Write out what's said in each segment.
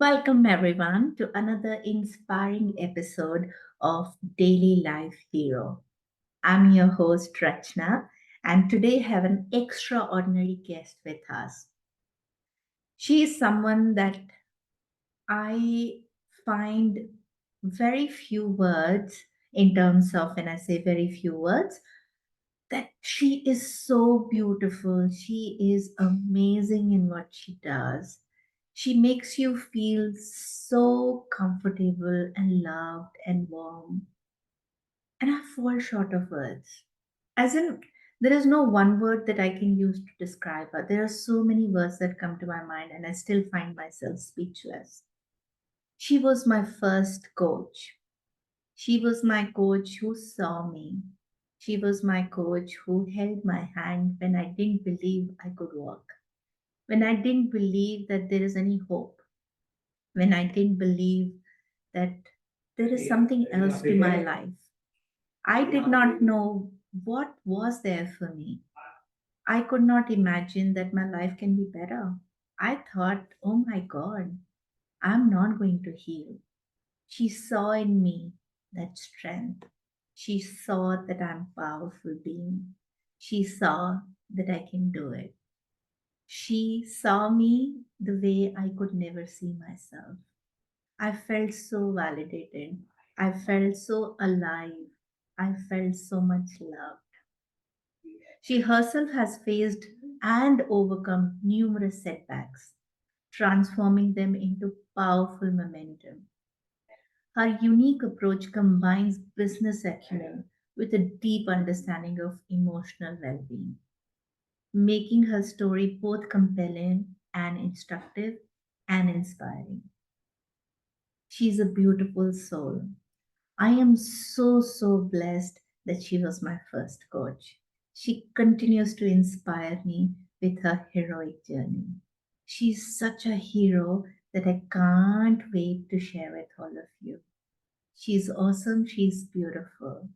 Welcome, everyone, to another inspiring episode of Daily Life Hero. I'm your host, Rachna, and today have an extraordinary guest with us. She is someone that I find very few words in terms of, when I say very few words, that she is so beautiful. She is amazing in what she does. She makes you feel so comfortable and loved and warm. And I fall short of words. As in, there is no one word that I can use to describe her. There are so many words that come to my mind, and I still find myself speechless. She was my first coach. She was my coach who saw me. She was my coach who held my hand when I didn't believe I could walk, when I didn't believe that there is any hope, when I didn't believe that there is something else to my life. I did not know what was there for me. I could not imagine that my life can be better. I thought, oh my God, I'm not going to heal. She saw in me that strength. She saw that I'm a powerful being. She saw that I can do it. She saw me the way I could never see myself. I felt so validated. I felt so alive. I felt so much loved. She herself has faced and overcome numerous setbacks, transforming them into powerful momentum. Her unique approach combines business acumen with a deep understanding of emotional well being, making her story both compelling and instructive and inspiring. She's a beautiful soul. I am so blessed that she was my first coach. She continues to inspire me with her heroic journey. She's such a hero that I can't wait to share with all of you. She's awesome. She's beautiful.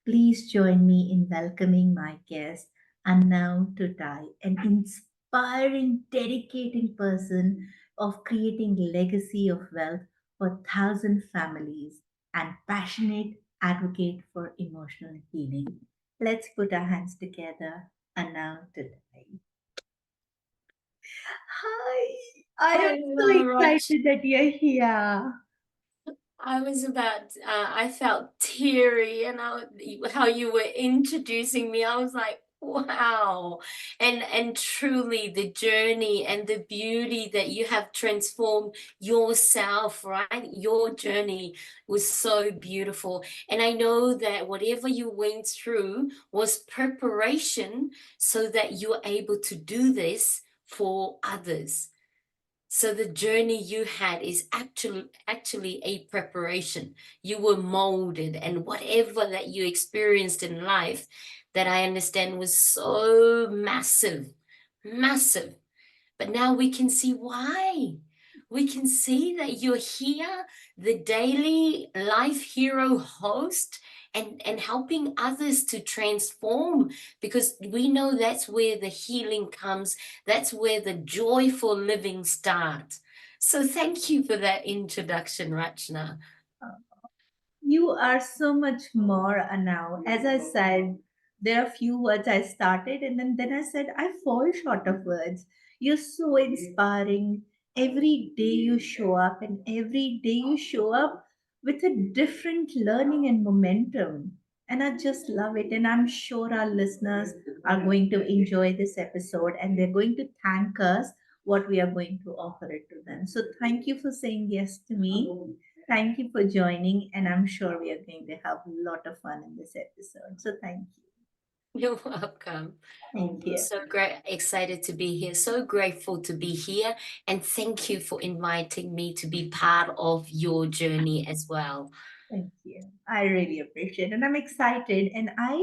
Please join me in welcoming my guest, Anau Tutai, an inspiring, dedicating person of creating legacy of wealth for thousand families and passionate advocate for emotional healing. Let's put our hands together. Anau Tutai. Hi, I am so Hello, Rach. excited that you're here. I felt teary and how you were introducing me. I was like, wow. And truly the journey and the beauty that you have transformed yourself, right? Your journey was so beautiful. And I know that whatever you went through was preparation so that you're able to do this for others. So the journey you had is actually a preparation. You were molded, and whatever that you experienced in life, that I understand was so massive, massive. But now we can see why. We can see that you're here, the daily life hero host, and helping others to transform, because we know that's where the healing comes, that's where the joyful living starts. So thank you for that introduction, Rachna. You are so much more now. As I said, there are few words I started, and then I said I fall short of words. You're so inspiring. Every day you show up, and every day you show up with a different learning and momentum. And I just love it. And I'm sure our listeners are going to enjoy this episode, and they're going to thank us what we are going to offer it to them. So thank you for saying yes to me. Thank you for joining, and I'm sure we are going to have a lot of fun in this episode. So, thank you. You're welcome. Thank I'm you. so great, excited to be here, so grateful to be here, and thank you for inviting me to be part of your journey as well. Thank you. I really appreciate it. And I'm excited. And I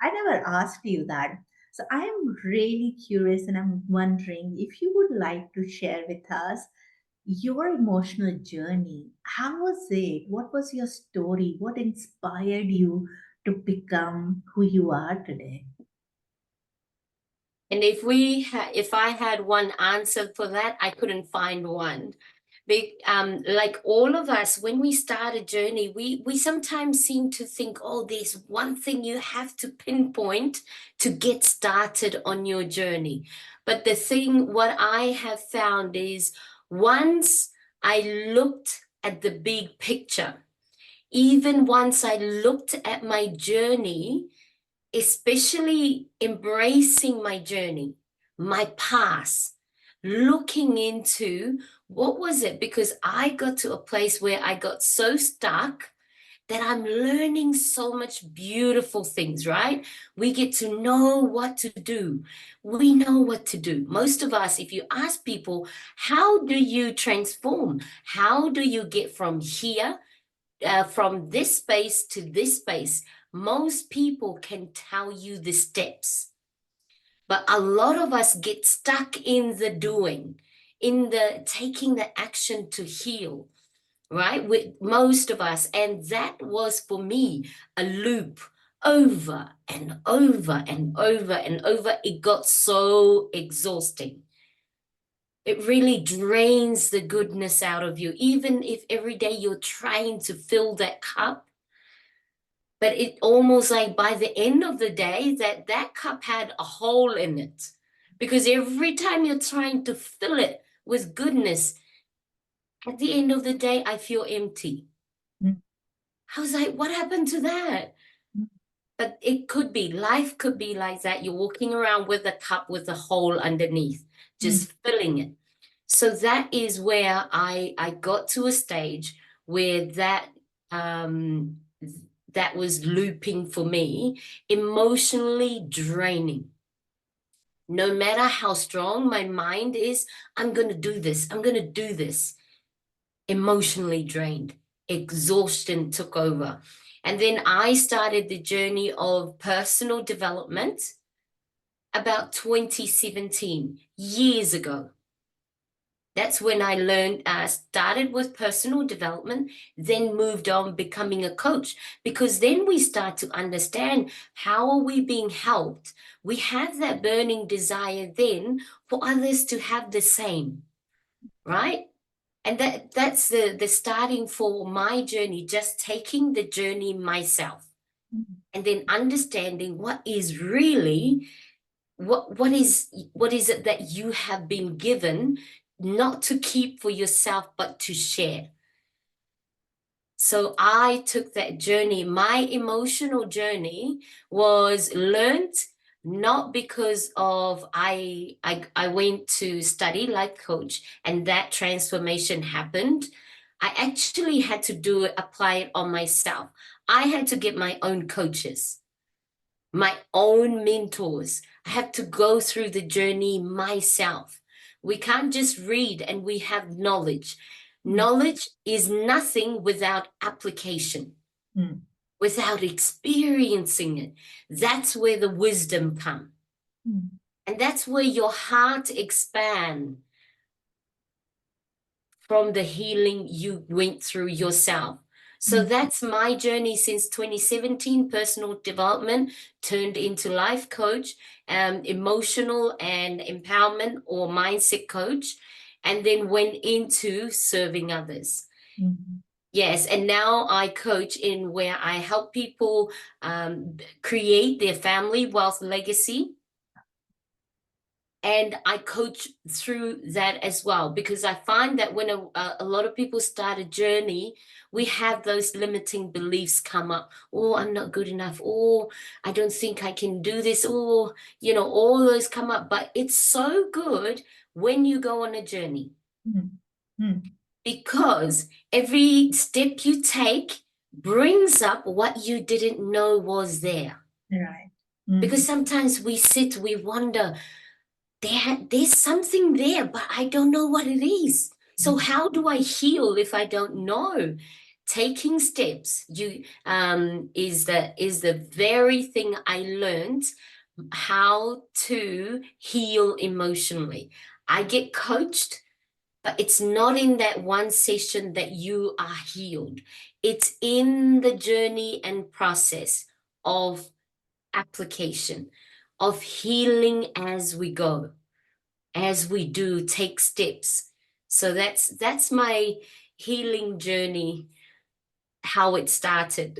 never asked you that. So, I am really curious and I'm wondering if you would like to share with us your emotional journey. How was it? What was your story? What inspired you to become who you are today? And if I had one answer for that, I couldn't find one, Like all of us, when we start a journey, we sometimes seem to think, oh, there's one thing you have to pinpoint to get started on your journey. But the thing, what I have found is once I looked at the big picture, even once I looked at my journey, especially embracing my journey, my past, looking into what was it? Because I got to a place where I got so stuck that I'm learning so much beautiful things, right? We get to know what to do. We know what to do. Most of us, if you ask people, how do you transform? How do you get from here, from this space to this space? Most people can tell you the steps, but a lot of us get stuck in the doing, in the taking the action to heal, right? With most of us. And that was for me a loop over and over and over and over. It got so exhausting. It really drains the goodness out of you, even if every day you're trying to fill that cup. But it almost like by the end of the day, that cup had a hole in it. Because every time you're trying to fill it with goodness, at the end of the day, I feel empty. Mm. I was like, what happened to that? Mm. But it could be, life could be like that. You're walking around with a cup with a hole underneath, Mm. just filling it. So that is where I got to a stage where um, that was looping for me, emotionally draining. No matter how strong my mind is, I'm going to do this. I'm going to do this. Emotionally drained, exhaustion took over. And then I started the journey of personal development about 2017, years ago. That's when I learned, started with personal development, then moved on becoming a coach, because then we start to understand how are we being helped. We have that burning desire then for others to have the same, right? And that's the starting for my journey, just taking the journey myself Mm. and then understanding what is really what is it that you have been given, not to keep for yourself but to share. So I took that journey. My emotional journey was learned not because of I went to study life coach and that transformation happened. I actually had to do it, apply it on myself. I had to get my own coaches, my own mentors. I have to go through the journey myself. We can't just read and we have knowledge. Mm. Knowledge is nothing without application, Mm. without experiencing it. That's where the wisdom comes. Mm. And that's where your heart expands from the healing you went through yourself. So Mm. that's my journey since 2017, personal development turned into life coach, emotional and empowerment or mindset coach, and then went into serving others. Mm. Yes, and now I coach in where I help people create their family wealth legacy, and I coach through that as well, because I find that when a lot of people start a journey, we have those limiting beliefs come up. Oh, I'm not good enough. Oh, I don't think I can do this. Oh, all those come up. But it's so good when you go on a journey, Mm. Mm. because every step you take brings up what you didn't know was there. Right. Mm. Because sometimes we sit, we wonder, there's something there, but I don't know what it is. So how do I heal if I don't know? Taking steps is the very thing I learned how to heal emotionally. I get coached, but it's not in that one session that you are healed. It's in the journey and process of application, of healing as we go, as we do take steps. So that's my healing journey, how it started.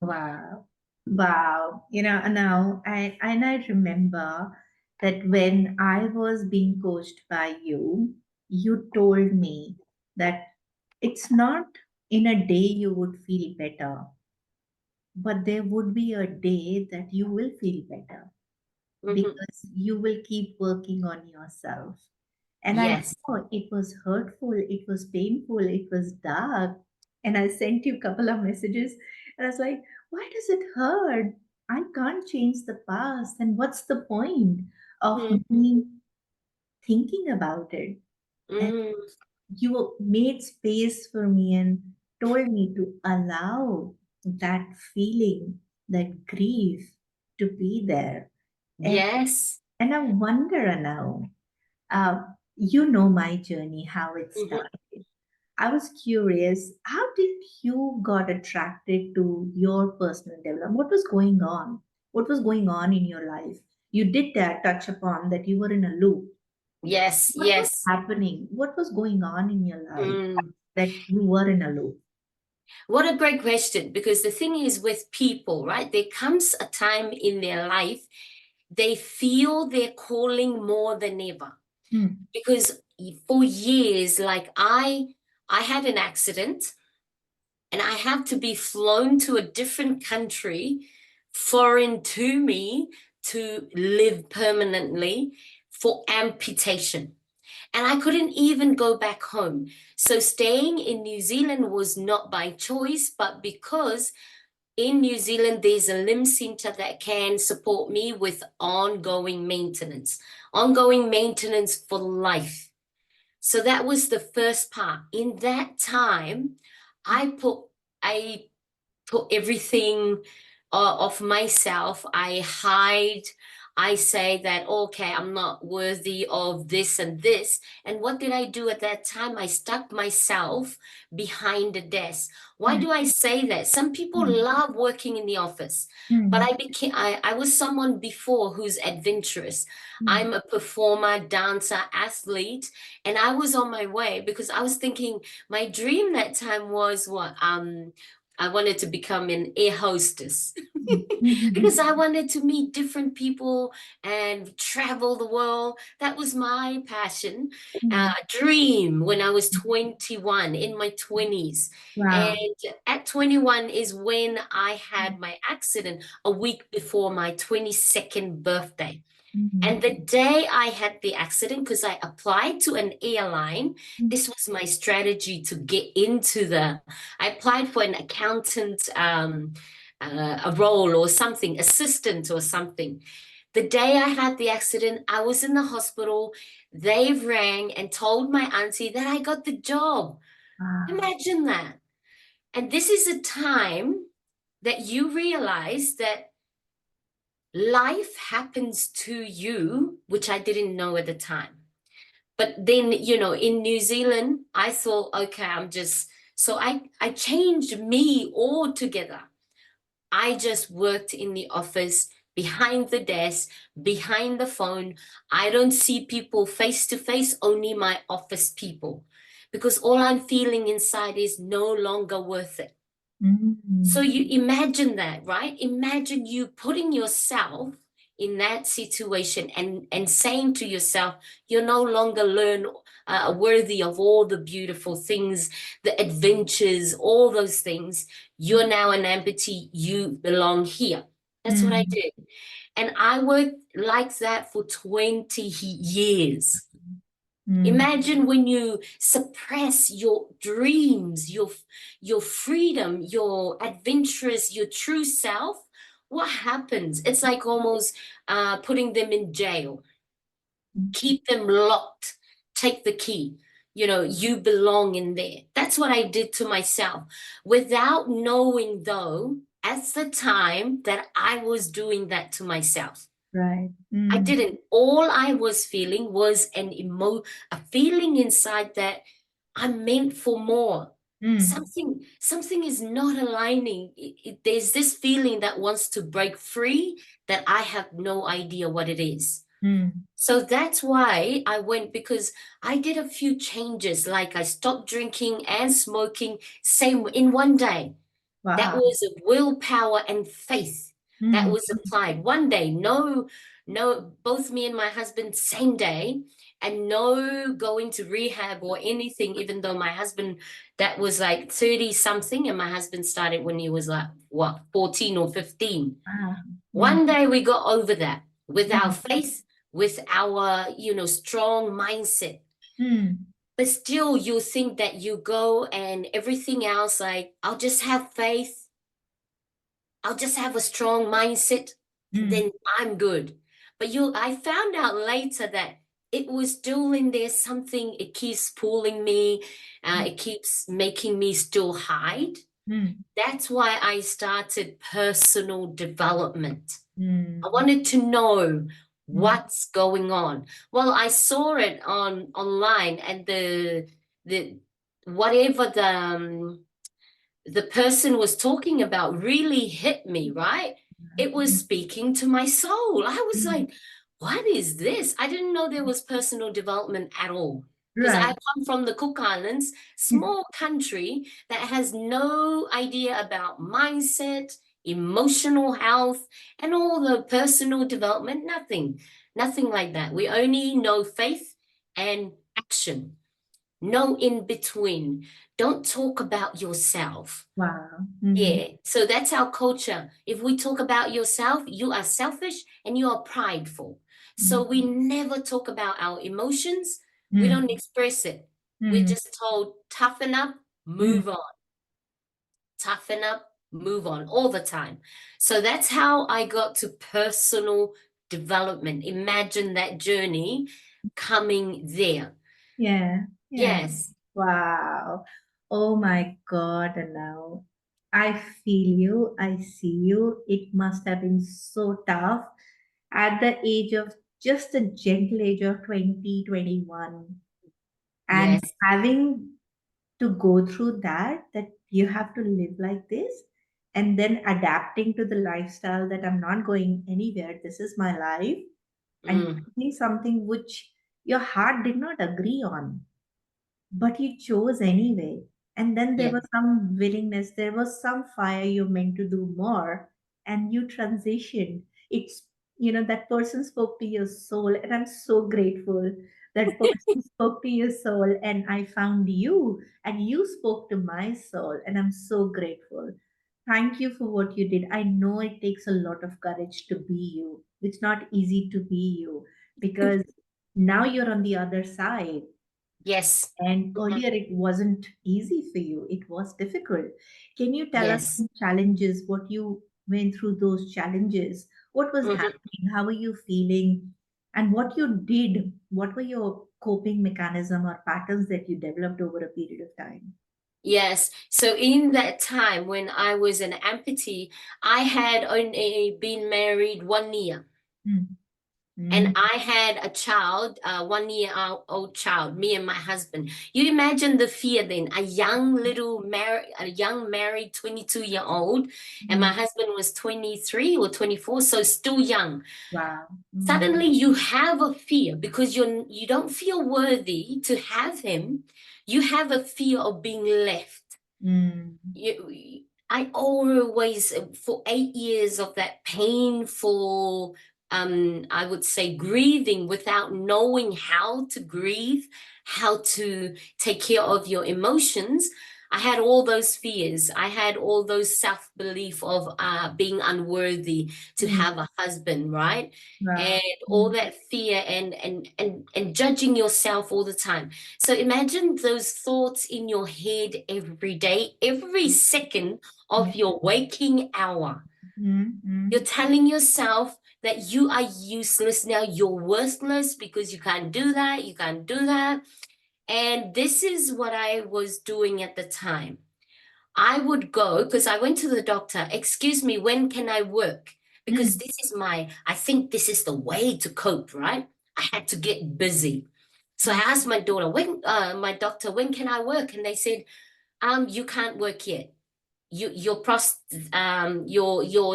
Wow. Wow. And now I remember that when I was being coached by you, you told me that it's not in a day you would feel better, but there would be a day that you will feel better Mhm. because you will keep working on yourself. And I Yes. know it was hurtful, it was painful, it was dark. And I sent you a couple of messages and I was like, why does it hurt? I can't change the past. And what's the point of Mm, me thinking about it? And mm, you made space for me and told me to allow that feeling, that grief to be there. And yes. and I wonder now, you know my journey, how it Mhm. started. I was curious, how did you got attracted to your personal development? What was going on? What was going on in your life? You did that touch upon that you were in a loop. Yes, What was yes. happening? What was going on in your life Mm. that you were in a loop? What a great question, because the thing is with people, right? There comes a time in their life they feel their calling more than ever. Hmm. Because for years, like I had an accident and I had to be flown to a different country, foreign to me, to live permanently for amputation. And I couldn't even go back home. So staying in New Zealand was not by choice, but because in New Zealand, there's a limb center that can support me with ongoing maintenance for life. So that was the first part. In that time, I put I put everything of myself. I hide. I say that, okay, I'm not worthy of this and this. And what did I do at that time? I stuck myself behind a desk. Why Hmm. do I say that? Some people Hmm. love working in the office, but Hmm. I was someone before who's adventurous. Hmm. I'm a performer, dancer, athlete, and I was on my way because I was thinking my dream that time was what? I wanted to become an air hostess Hmm. Hmm. because I wanted to meet different people and travel the world. That was my passion, Hmm. dream when I was 21, in my 20s. Wow. And at 21 is when I had my accident a week before my 22nd birthday. Hmm. And the day I had the accident, because I applied to an airline, this was my strategy to get into I applied for an accountant, a role or something, assistant or something. The day I had the accident, I was in the hospital. They rang and told my auntie that I got the job. Wow. Imagine that. And this is a time that you realize that life happens to you, which I didn't know at the time. But then, in New Zealand, I thought, okay, so I changed me altogether. I just worked in the office, behind the desk, behind the phone. I don't see people face to face, only my office people, because all I'm feeling inside is no longer worth it. So Mm. you imagine that, right? Imagine you putting yourself in that situation and saying to yourself, you're no longer worthy of all the beautiful things, the adventures, all those things. You're now an amputee. You belong here. That's what I Mm. did. And I worked like that for 20 years. Mm. Imagine when you suppress your dreams, your freedom, your adventurous, your true self. What happens? It's like almost putting them in jail. Keep them locked. Take the key. You belong in there. That's what I did to myself without knowing, though, at the time that I was doing that to myself. Right. I Mm. didn't. All I was feeling was a feeling inside that I'm meant for more. Mm. Something is not aligning. There's this feeling that wants to break free that I have no idea what it is. Mm. So that's why I went, because I did a few changes, like I stopped drinking and smoking same in one day. That Wow. was a willpower and faith that Mm. was applied one day. No, no, both me and my husband same day, and no going to rehab or anything, even though my husband, that was like 30 something, and my husband started when he was like, what, 14 or 15. Wow. Mm. One day we got over that with our Mm. faith, with our, strong mindset. Mm. But still, you think that you go and everything else, like, I'll just have faith, I'll just have a strong mindset, and Mm. then I'm good. But I found out later that it was still in there something, it keeps pulling me, it keeps making me still hide. Mm. That's why I started personal development. I Mm. wanted to know Mm. what's going on. Well, I saw it online, and the whatever the person was talking about really hit me, right? It was Mm. speaking to my soul. I was Mm. like, what is this? I didn't know there was personal development at all. Because I Right. come from the Cook Islands, small country that has no idea about mindset, emotional health, and all the personal development. Nothing, nothing like that. We only know faith and action, no in between. Don't talk about yourself. Wow. Mm. Yeah, so that's our culture. If we talk about yourself, you are selfish and you are prideful. So Mm. we never talk about our emotions. We Mm. don't express it. We're Mm. just told, toughen up, Mm. move on, toughen up, move on all the time. So that's how I got to personal development. Imagine that journey coming there. Yeah. Yeah. Yes. Wow. Oh my God, now I feel you. I see you. It must have been so tough at the age of just a gentle age of 20, 21, and Yes. having to go through that you have to live like this, and then adapting to the lifestyle that I'm not going anywhere, this is my life, and Mm, choosing something which your heart did not agree on, but you chose anyway. And then there yes. was some willingness, there was some fire, you meant to do more, and you transitioned. It's, that person spoke to your soul, and I'm so grateful that person spoke to your soul, and I found you, and you spoke to my soul, and I'm so grateful. Thank you for what you did. I know it takes a lot of courage to be you. It's not easy to be you, because now you're on the other side, Yes. and Mhm. earlier it wasn't easy for you. It was difficult. Can you tell us Yes. some challenges, what you went through those challenges? What was Mhm. happening? How were you feeling? And what you did? What were your coping mechanism or patterns that you developed over a period of time? Yes. So in that time when I was an amputee, I had only been married 1 year. Mm. And Mm. I had a child, 1 year old child, me and my husband. You imagine the fear then, a young married 22-year-old, and my Mm. husband was 23 or 24, so still young. Wow. Mm. Suddenly you have a fear because you don't feel worthy to have him. You have a fear of being left. Mm. I always, for 8 years of that painful, I would say, grieving without knowing how to grieve, how to take care of your emotions. I had all those fears. I had all those self-belief of being unworthy to Mm. have a husband, right? Wow. And all Mm. that fear and judging yourself all the time. So imagine those thoughts in your head every day, every second Mm. of your waking hour. Mm. You're Mm. telling yourself that you are useless now, you're worthless because you can't do that, you can't do that. And this is what I was doing at the time. I would go because I went to the doctor, excuse me, when can I work? Because Mm. I think this is the way to cope, right? I had to get busy. So I asked my daughter, my doctor, when can I work? And they said, you can't work yet. Your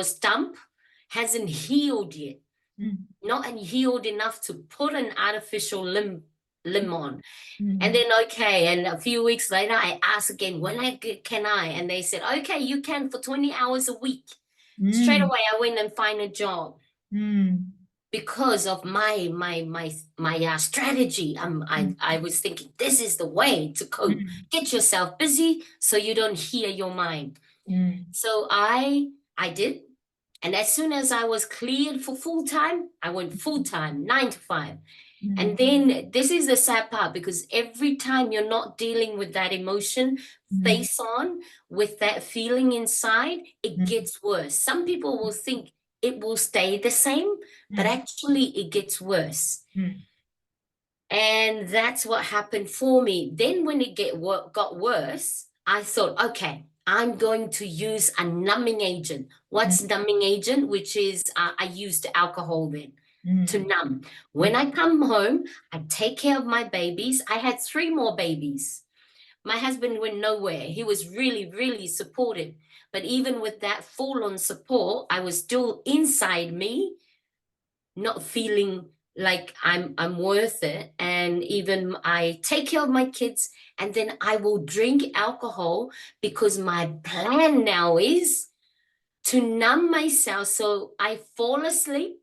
stump hasn't healed yet. not healed enough to put an artificial limb on. And Mm. then, okay, and a few weeks later, I asked again, can I? And they said, okay, you can for 20 hours a week. Straight Mm. away, I went and find a job Mm. because of my strategy. Mm. I was thinking this is the way to cope. Mm. Get yourself busy so you don't hear your mind. Mm. So I did. And as soon as I was cleared for full time, I went full time, 9 to 5. And Mm. then this is the sad part, because every time you're not dealing with that emotion Mm. face on with that feeling inside, it Mm. gets worse. Some people will think it will stay the same, but Mm. actually it gets worse. Mm. And that's what happened for me. Then when it got worse, I thought, okay, I'm going to use a numbing agent. Mm. What's numbing agent? Which is I used alcohol then to Mm. numb. When Mm. I come home, I take care of my babies. I had 3 more babies. My husband went nowhere. He was really, really supportive. But even with that full-on support, I was still inside me not feeling like I'm worth it. And even I take care of my kids, and then I will drink alcohol because my plan now is to numb myself so I fall asleep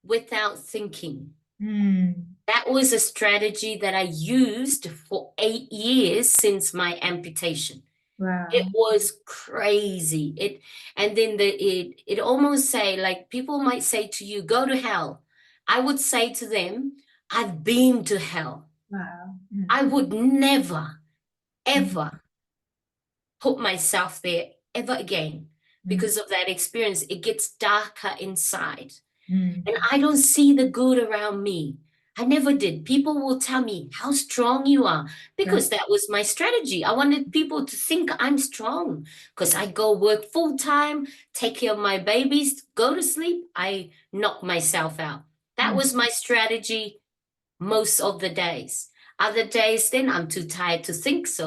without thinking. Mm. That was a strategy that I used for 8 years since my amputation. It Wow. was crazy. And then it almost say, like, people might say to you, go to hell. I would say to them, I've been to hell. Wow. Mm. I would never, Mm. ever put myself there ever again Mm. because of that experience. It gets darker inside. Mm. And I don't see the good around me. I never did. People will tell me how strong you are Right. because that was my strategy. I wanted people to think I'm strong because I go work full time, take care of my babies, go to sleep, I knock myself out. That Mm. was my strategy most of the days. Other days, then I'm too tired to think, so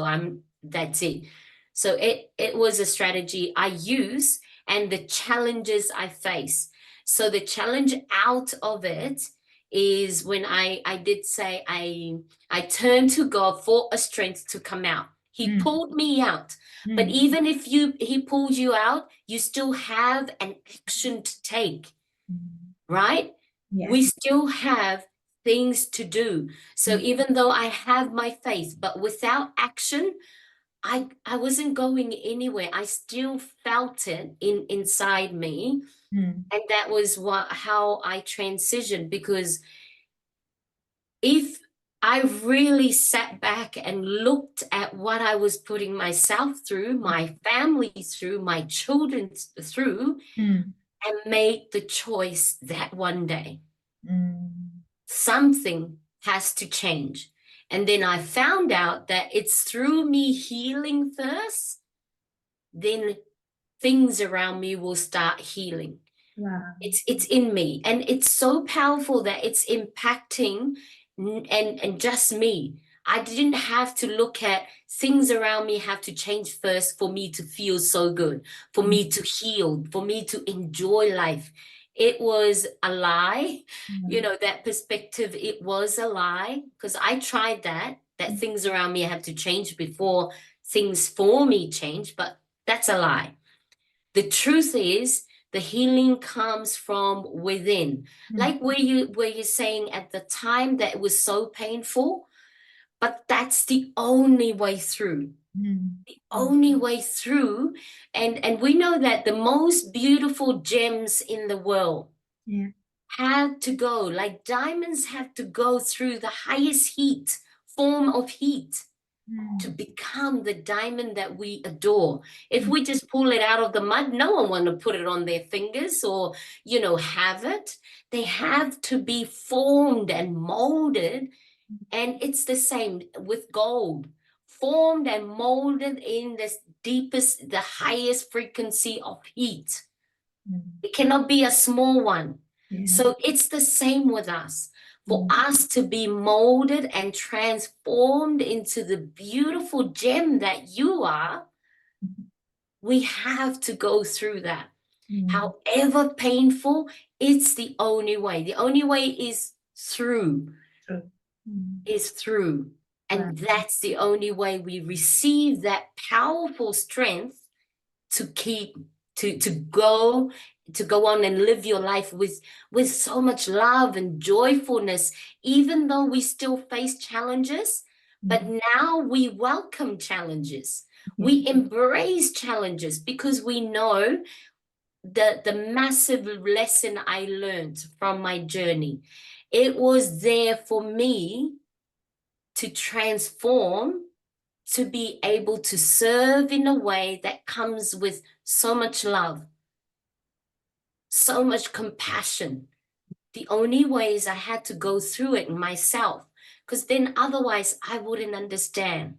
that's it. So it was a strategy I use and the challenges I face. So the challenge out of it is when I did say I turned to God for a strength to come out. He Mm. pulled me out. But Mm. even if he pulled you out, you still have an action to take, Mm. right? Yeah. We still have things to do. So Mm. even though I have my faith, but without action, I wasn't going anywhere. I still felt it inside me. Mm. And that was how I transitioned, because if I really sat back and looked at what I was putting myself through, my family through, my children through, Mm. and made the choice that one day Mm. something has to change. And then I found out that it's through me healing first, then things around me will start healing. Wow. It's in me, and it's so powerful that it's impacting and just me. I didn't have to look at things around me have to change first for me to feel so good, for Mm. me to heal, for me to enjoy life. It was a lie. Mm. That perspective, it was a lie, because I tried that things around me have to change before things for me change, but that's a lie. The truth is, the healing comes from within. Mm. Like where you're saying at the time that it was so painful, but that's the only way through. Mm. The only way through. And we know that the most beautiful gems in the world Yeah. had to go, like diamonds have to go through the highest heat, form of heat, to Mm. become the diamond that we adore. If Mm. we just pull it out of the mud, no one want to put it on their fingers or, have it. They have to be formed and molded. And it's the same with gold, formed and molded in the deepest, the highest frequency of heat. Mm. It cannot be a small one. Yeah. So it's the same with us. For Mm. us to be molded and transformed into the beautiful gem that you are, we have to go through that. Mm. However painful, It's the only way. The only way is through, True. Mm. is through. Wow. And that's the only way we receive that powerful strength to keep, to go on and live your life with so much love and joyfulness, even though we still face challenges. But Mm. now we welcome challenges. Mm. We embrace challenges because we know the massive lesson I learned from my journey. It was there for me to transform, to be able to serve in a way that comes with so much love, so much compassion. The only way is I had to go through it myself, because then otherwise I wouldn't understand.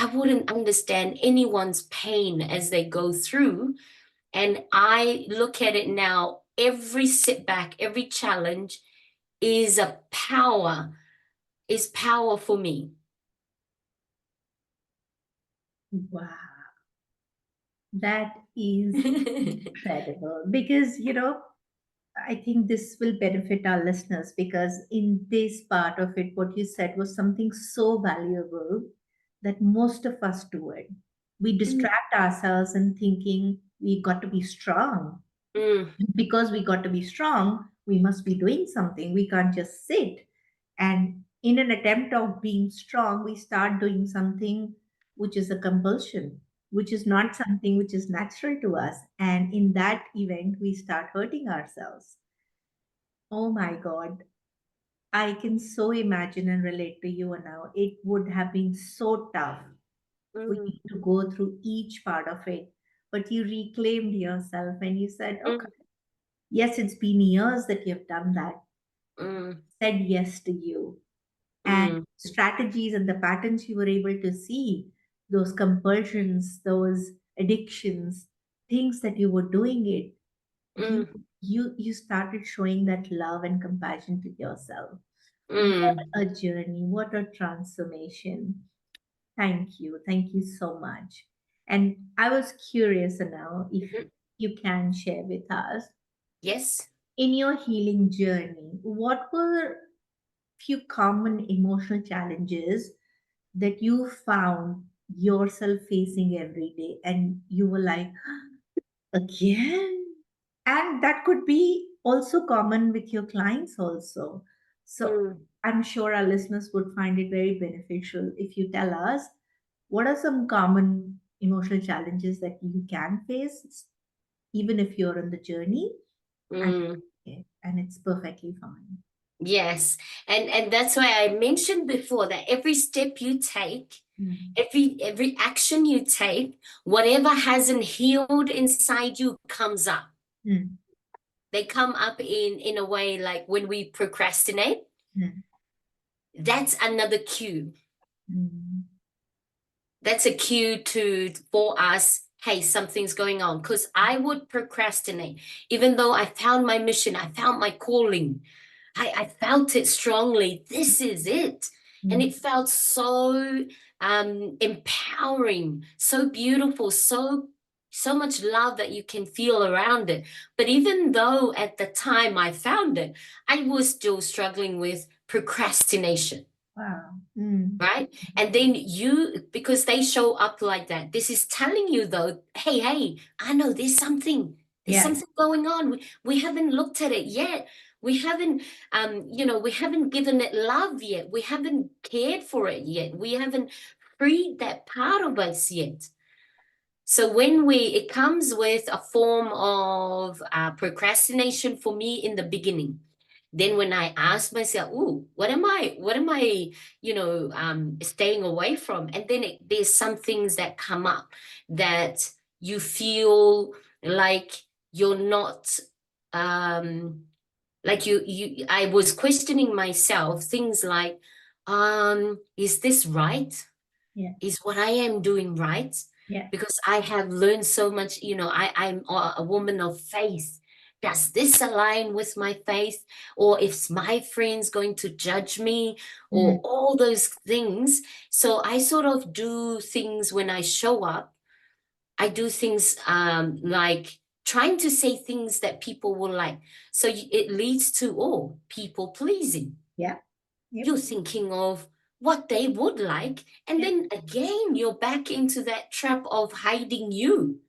I wouldn't understand anyone's pain as they go through. And I look at it now, every setback, every challenge is a power, is power for me. Wow. That is incredible because, I think this will benefit our listeners because in this part of it, what you said was something so valuable that most of us do it. We Mm, distract ourselves in thinking we got to be strong. mm, Because we got to be strong, we must be doing something. We can't just sit. And in an attempt of being strong, we start doing something which is a compulsion, which is not something which is natural to us. And in that event, we start hurting ourselves. Oh my God. I can so imagine and relate to you now. It would have been so tough for you mm, to go through each part of it. But you reclaimed yourself and you said, okay, mm, yes, it's been years that you've done that, mm, said yes to you. And mm, strategies and the patterns you were able to see, those compulsions, those addictions, things that you were doing it, you mm, you started showing that love and compassion to yourself. What mm. a journey, what a transformation. Thank you so much. And I was curious now if Mhm. you can share with us Yes. in your healing journey, what were few common emotional challenges that you found yourself facing every day and you were like, again? And that could be also common with your clients also. So Mm. I'm sure our listeners would find it very beneficial if you tell us what are some common emotional challenges that you can face even if you're on the journey, and Mm. and it's perfectly fine. Yes. And that's why I mentioned before that every step you take, Mm. every action you take, whatever hasn't healed inside you comes up. Mm. They come up in a way like when we procrastinate, Mm. that's another cue. Mm. That's a cue to for us, hey, something's going on. Because I would procrastinate, even though I found my mission, I found my calling. I felt it strongly. This is it. And Mm. it felt so empowering, so beautiful, so much love that you can feel around it. But even though at the time I found it, I was still struggling with procrastination, Wow. Mm. right? And then because they show up like that, this is telling you though, hey, I know there's Yeah. something going on. We haven't looked at it yet. We haven't, we haven't given it love yet. We haven't cared for it yet. We haven't freed that part of us yet. So it comes with a form of procrastination for me in the beginning. Then when I ask myself, "Ooh, what am I, staying away from?" And then there's some things that come up that you feel like you're not, like I was questioning myself, things like, is this right? Yeah. Is what I am doing right? Yeah. Because I have learned so much, I'm a woman of faith. Does this align with my faith? Or is my friends going to judge me? Mm. Or all those things. So I sort of do things when I show up. I do things like trying to say things that people will like. So it leads to, oh, people pleasing. Yeah. Yep. You're thinking of what they would like. And Yep. then again, you're back into that trap of hiding you,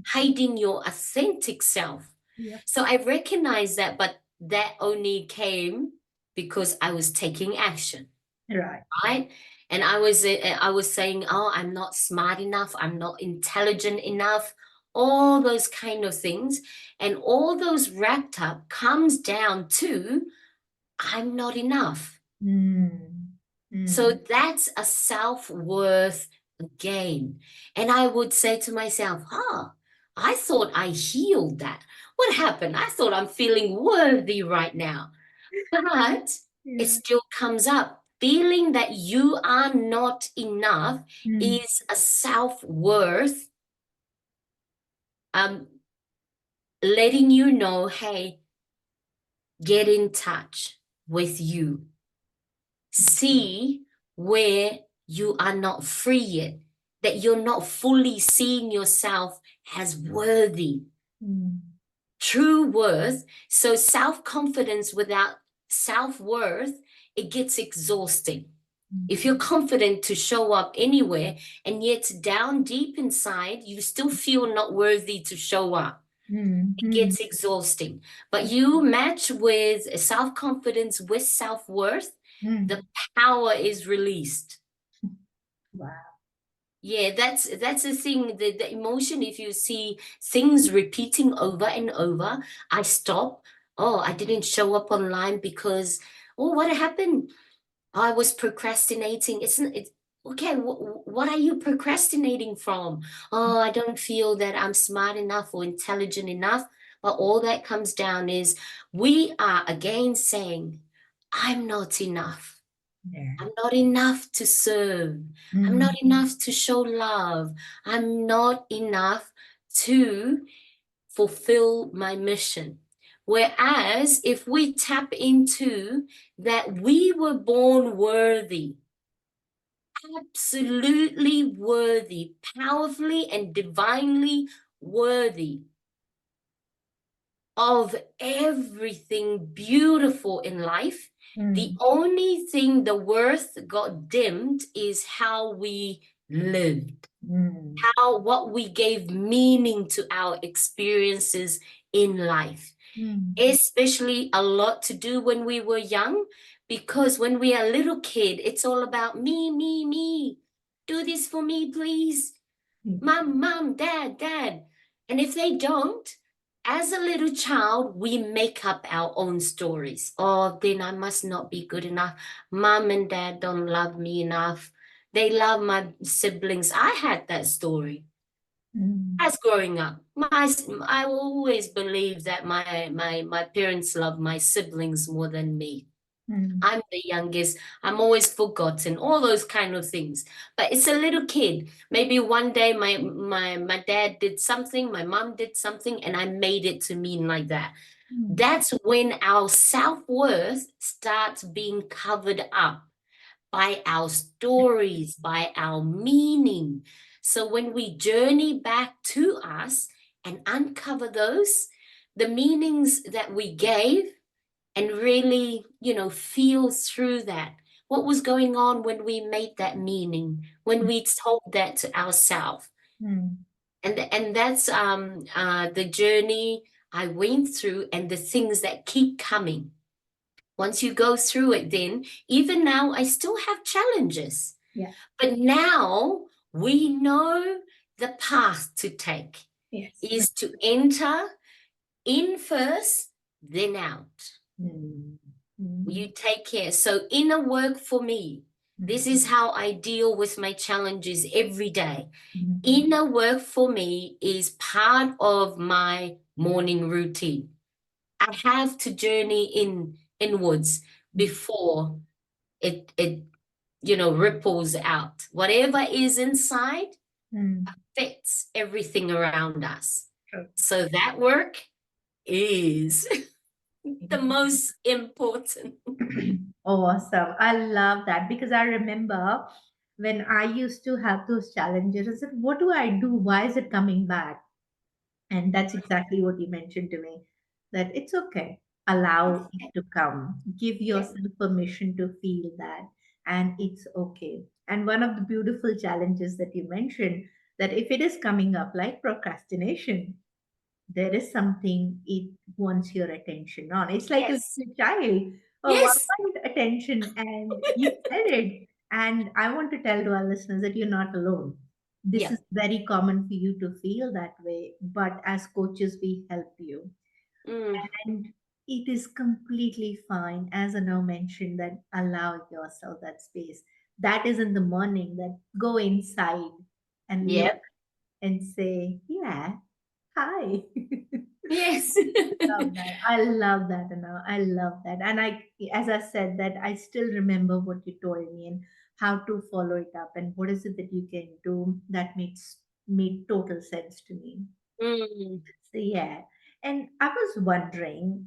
hiding your authentic self. Yep. So I recognize that, but that only came because I was taking action, Right. right? And I was saying, oh, I'm not smart enough, I'm not intelligent enough, all those kind of things. And all those wrapped up comes down to I'm not enough. Mm. So Mm. that's a self-worth gain. And I would say to myself, I thought I healed that. What happened? I thought I'm feeling worthy right now. But it Yeah. still comes up. Feeling that you are not enough Mm. is a self-worth, um, letting you know, hey, get in touch with you. See where you are not free yet, that you're not fully seeing yourself as worthy. Mm. True worth. So self-confidence without self-worth, it gets exhausting. If you're confident to show up anywhere and yet down deep inside, you still feel not worthy to show up, Mm. it Mm. gets exhausting. But you match with self-confidence with self-worth, Mm. the power is released. Wow. Yeah, that's the thing, the emotion. If you see things repeating over and over, I stop. Oh, I didn't show up online because, oh, what happened? I was procrastinating. It's okay. What are you procrastinating from? Oh, I don't feel that I'm smart enough or intelligent enough. But all that comes down is we are again saying, I'm not enough. Yeah. I'm not enough to serve. I'm not Mm. enough to show love. I'm not enough to fulfill my mission. Whereas if we tap into that we were born worthy, absolutely worthy, powerfully and divinely worthy of everything beautiful in life. The Mm. only thing the worth got dimmed is how we lived, Mm. how what we gave meaning to our experiences in life. Mm. Especially a lot to do when we were young, because when we are a little kid, it's all about me, me, me. Do this for me, please. Mm. Mom, mom, dad, dad. And if they don't, as a little child, we make up our own stories. Oh, then I must not be good enough. Mom and dad don't love me enough. They love my siblings. I had that story Mm. as growing up. I always believed that my parents love my siblings more than me. Mm. I'm the youngest. I'm always forgotten, all those kind of things. But it's a little kid. Maybe one day my dad did something, my mom did something, and I made it to mean like that. Mm. That's when our self-worth starts being covered up by our stories, by our meaning. So when we journey back to us and uncover those, the meanings that we gave, and really, feel through that. What was going on when we made that meaning, when we told that to ourselves? Mm. And that's the journey I went through and the things that keep coming. Once you go through it, then even now, I still have challenges. Yeah. But now we know the path to take Yes. is to enter in first, then out. Mm. Mm. You take care. So, inner work for me, this Mm. is how I deal with my challenges every day. Mm. Inner work for me is part of my morning routine. I have to journey inwards before it ripples out. Whatever is inside Mm. affects everything around us. True. So that work is the most important. Awesome. I love that because I remember when I used to have those challenges, I said, what do I do? Why is it coming back? And that's exactly what you mentioned to me, that it's okay. Allow it Okay. to come. Give Yeah. yourself permission to feel that. And it's okay. And one of the beautiful challenges that you mentioned, that if it is coming up like procrastination, there is something it wants your attention on. It's like a Yes. little child. Oh, I Yes. want attention, and you said it. And I want to tell to our listeners that you're not alone. This Yeah. is very common for you to feel that way, but as coaches, we help you. Mm. And it is completely fine, as Anu mentioned, that allow yourself that space. That is in the morning, that go inside and look Yep. and say, yeah, hi. Yes. Love that. I love that, Anna. I love that. And as I said, that I still remember what you told me and how to follow it up and what is it that you can do that makes made total sense to me. Mm. So yeah. And I was wondering,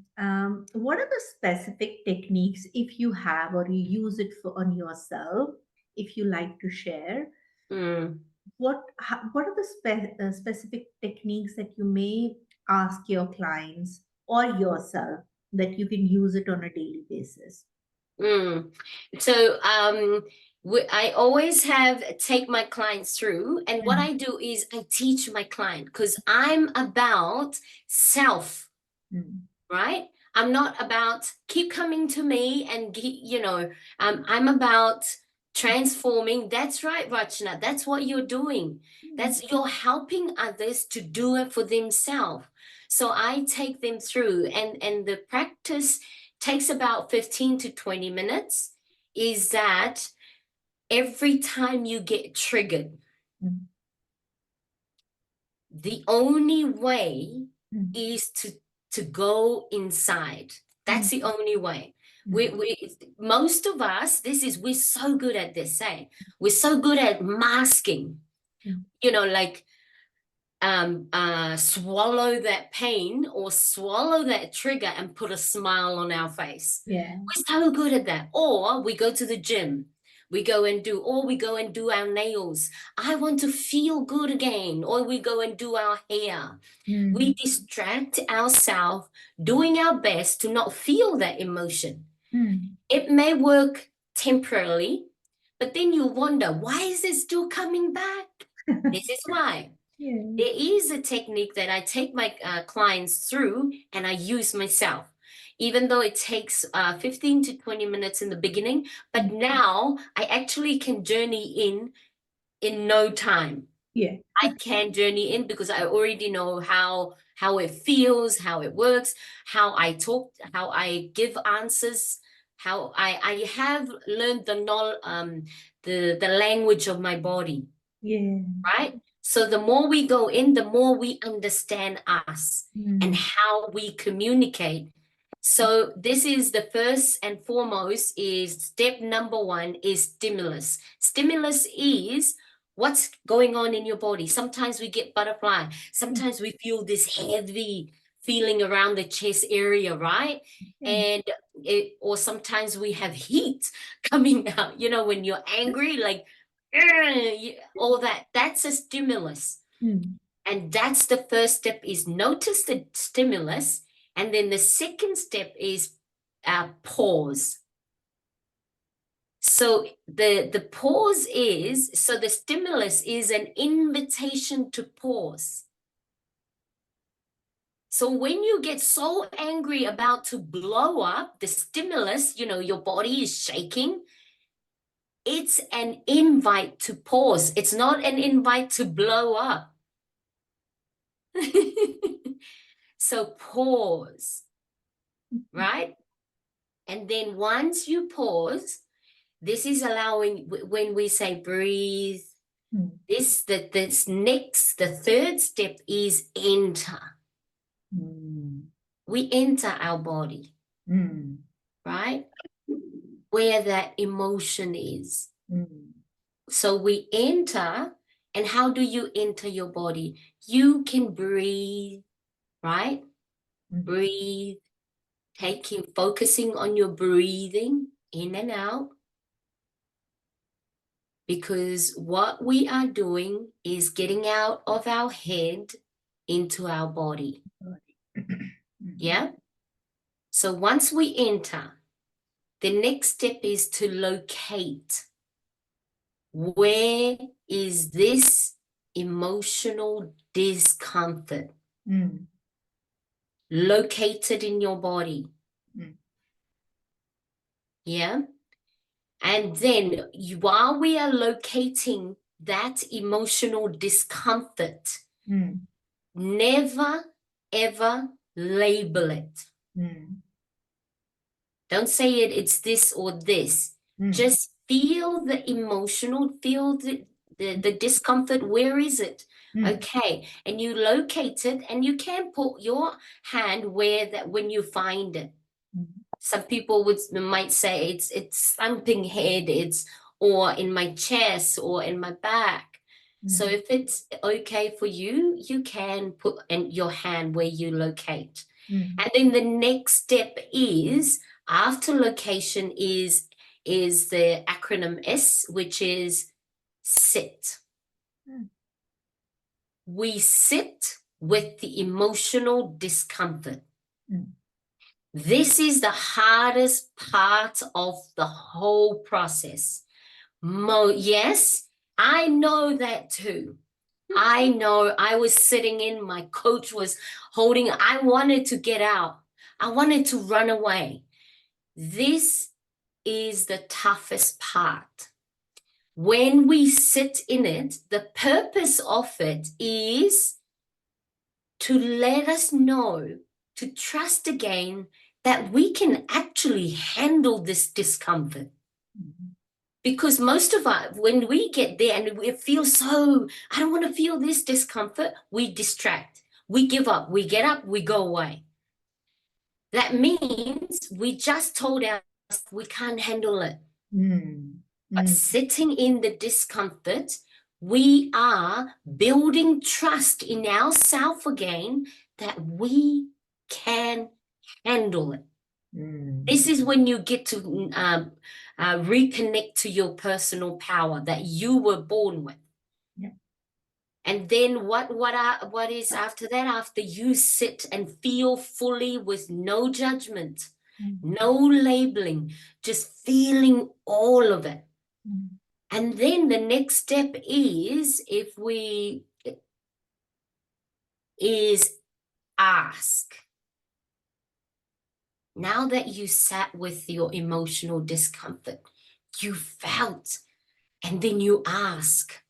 what are the specific techniques, if you have or you use it for on yourself, if you like to share, Mm. what are the specific techniques that you may ask your clients or yourself that you can use it on a daily basis? Mm. So I always have take my clients through, and what Mm, I do is I teach my client because I'm about self, mm, right? I'm not about keep coming to me and I'm about transforming. That's right, Rachna. That's what you're doing. mm, That's you're helping others to do it for themselves. So I take them through, and the practice takes about 15 to 20 minutes. Is that every time you get triggered, mm, the only way mm, is to go inside. mm, That's the only way. mm, We most of us, we're so good at this, say. We're so good at masking, mm. like swallow that pain or swallow that trigger and put a smile on our face. Yeah. We're so good at that. Or we go to the gym. We go and do our nails. I want to feel good again. Or we go and do our hair. We Mm, distract ourselves doing our best to not feel that emotion. mm. It may work temporarily, but then you wonder, why is it still coming back? This is why. Yeah. There is a technique that I take my clients through and I use myself, even though it takes 15 to 20 minutes in the beginning. But Mm. now I actually can journey in no time. Yeah. I can journey in because I already know how it feels, how it works, how I talk, how I give answers, how I have learned the language of my body, Yeah. right? So the more we go in, the more we understand us and Mm, how we communicate. So this is the first and foremost is step number one is stimulus. Stimulus is what's going on in your body. Sometimes we get butterfly. mm. Sometimes we feel this heavy feeling around the chest area, right? Yeah. And or sometimes we have heat coming out, when you're angry, like all that. That's a stimulus. Mm, And that's the first step is notice the stimulus. And then the second step is pause. So the pause is, so the stimulus is an invitation to pause. So when you get so angry about to blow up, the stimulus, your body is shaking. It's an invite to pause. It's not an invite to blow up. So pause, right? And then once you pause, this is allowing, when we say breathe, mm, the third step is enter. mm, We enter our body, mm, right? Where that emotion is. mm, So we enter, and how do you enter your body? You can breathe, right? mm. Breathe, focusing on your breathing in and out, because what we are doing is getting out of our head into our body. Mm. Yeah? So once we enter, the next step is to locate. Where is this emotional discomfort located in your body? Yeah? And then while we are locating that emotional discomfort, never, ever label it. Don't say it's this or this. Just feel the emotional, feel the discomfort. Where is it? Okay. And you locate it, and you can put your hand where that when you find it. Some people might say it's thumping head, or in my chest or in my back. So if it's okay for you, you can put in your hand where you locate. And then the next step is, after location, is the acronym S, which is sit. We sit with the emotional discomfort. This is the hardest part of the whole process. Yes, I know that too. I know. I was sitting in, my coach was holding, I wanted to get out. I wanted to run away. This is the toughest part. When we sit in it, the purpose of it is to let us know, to trust again that we can actually handle this discomfort. Because most of us, when we get there and we feel so, I don't want to feel this discomfort, we distract, we give up, we get up, we go away. That means we just told ourselves we can't handle it. But sitting in the discomfort, we are building trust in ourselves again that we can handle it. This is when you get to reconnect to your personal power that you were born with. And then what is after that? After you sit and feel fully with no judgment, no labeling, just feeling all of it. And then the next step is, ask. Now that you sat with your emotional discomfort, you felt, and then you ask.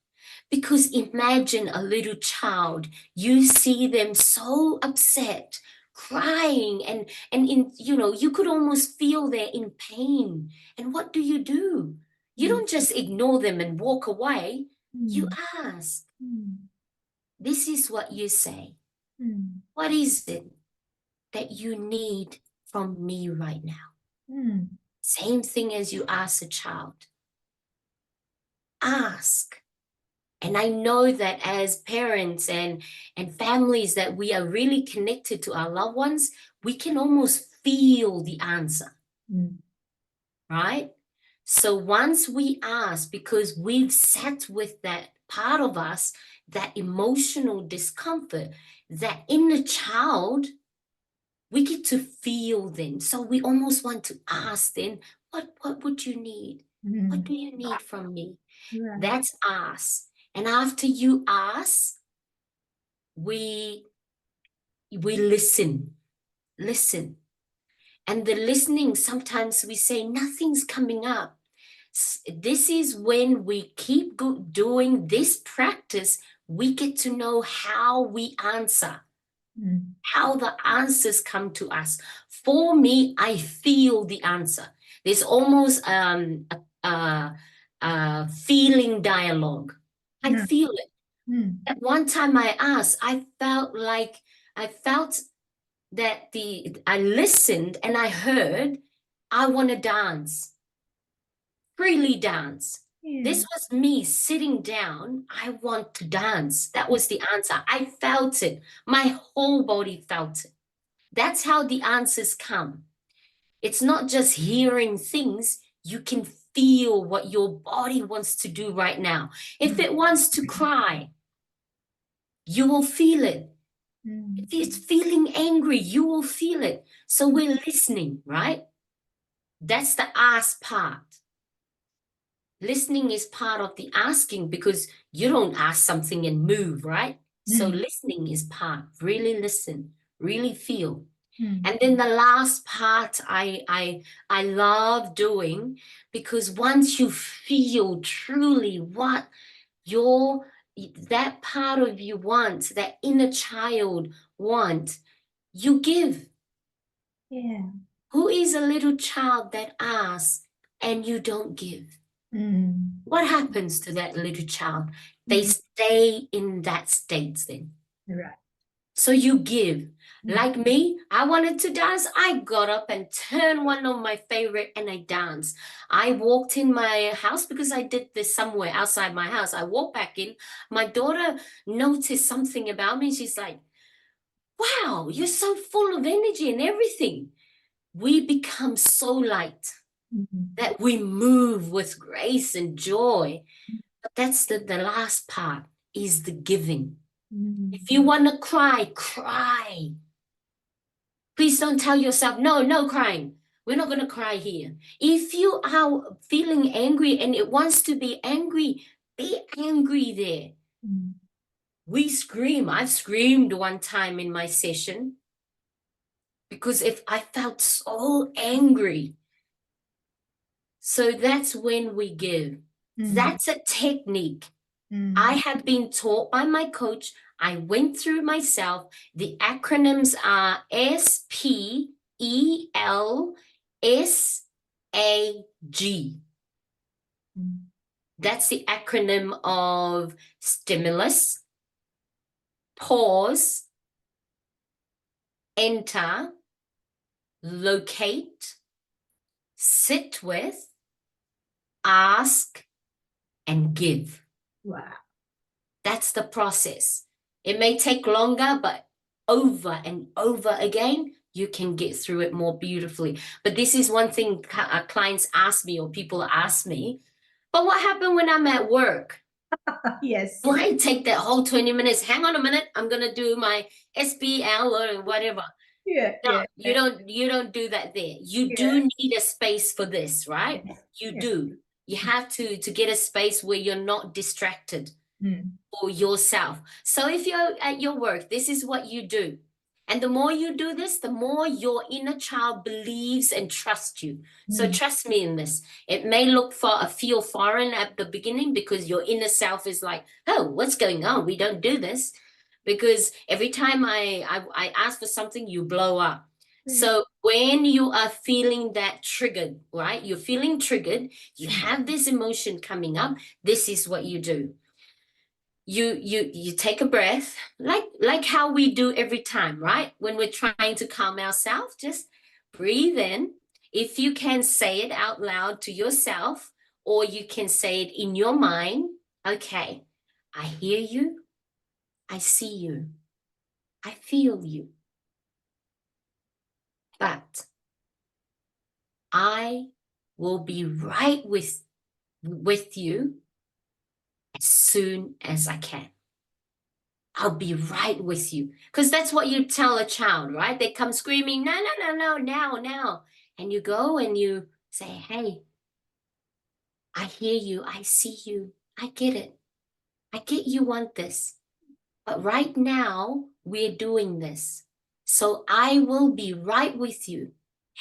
Because imagine a little child, you see them so upset, crying, and in, you could almost feel they're in pain. And what do? You don't just ignore them and walk away. You ask. This is what you say. What is it that you need from me right now? Same thing as you ask a child. Ask. And I know that as parents and families, that we are really connected to our loved ones, we can almost feel the answer, right? So once we ask, because we've sat with that part of us, that emotional discomfort, that inner child, we get to feel then. So we almost want to ask then, what would you need? What do you need from me? That's ask. And after you ask, we listen. And the listening, sometimes we say nothing's coming up. This is when we keep doing this practice, we get to know how we answer, how the answers come to us. For me, I feel the answer. There's almost a feeling dialogue. I feel it. At one time I asked, I felt that I listened and I heard, I want to dance, freely dance. This was me sitting down. I want to dance. That was the answer. I felt it. My whole body felt it. That's how the answers come. It's not just hearing things. You can feel what your body wants to do right now. If it wants to cry, you will feel it. If it's feeling angry, you will feel it. So we're listening, right? That's the ask part. Listening is part of the asking because you don't ask something and move, right? So listening is part. Really listen, really feel. And then the last part I love doing, because once you feel truly what that part of you wants, that inner child wants, you give. Yeah. Who is a little child that asks and you don't give? What happens to that little child? They stay in that state then. Right. So you give. Like me, I wanted to dance. I got up and turned one of my favorite and I danced. I walked in my house because I did this somewhere outside my house. I walked back in. My daughter noticed something about me. She's like, wow, you're so full of energy and everything. We become so light that we move with grace and joy. But that's the last part is the giving. If you want to cry, cry. Please don't tell yourself, no, no crying. We're not going to cry here. If you are feeling angry and it wants to be angry there. We scream. I've screamed one time in my session because if I felt so angry. So that's when we give. That's a technique. I have been taught by my coach. I went through myself. The acronyms are SPELSAG. That's the acronym of stimulus, pause, enter, locate, sit with, ask, and give. Wow. That's the process. It may take longer, but over and over again, you can get through it more beautifully. But this is one thing clients ask me or people ask me, but what happened when I'm at work? Yes. Do I take that whole 20 minutes? Hang on a minute, I'm going to do my SPL or whatever. Yeah. No, Yeah. you don't do that there. You Yeah. do need a space for this, right? You Yeah. do. You have to get a space where you're not distracted. For yourself. So if you're at your work, this is what you do. And the more you do this, the more your inner child believes and trusts you. So trust me in this. It may feel foreign at the beginning because your inner self is like, oh, what's going on? We don't do this. Because every time I ask for something, you blow up. So when you are feeling that triggered, right? You're feeling triggered, you have this emotion coming up, this is what you do. You take a breath, like how we do every time, right? When we're trying to calm ourselves, just breathe in. If you can say it out loud to yourself, or you can say it in your mind, okay, I hear you, I see you, I feel you, but I will be right with you as soon as I can. I'll be right with you. Because that's what you tell a child, right? They come screaming, no, no, no, no, now. And you go and you say, hey, I hear you. I see you. I get it. I get you want this. But right now, we're doing this. So I will be right with you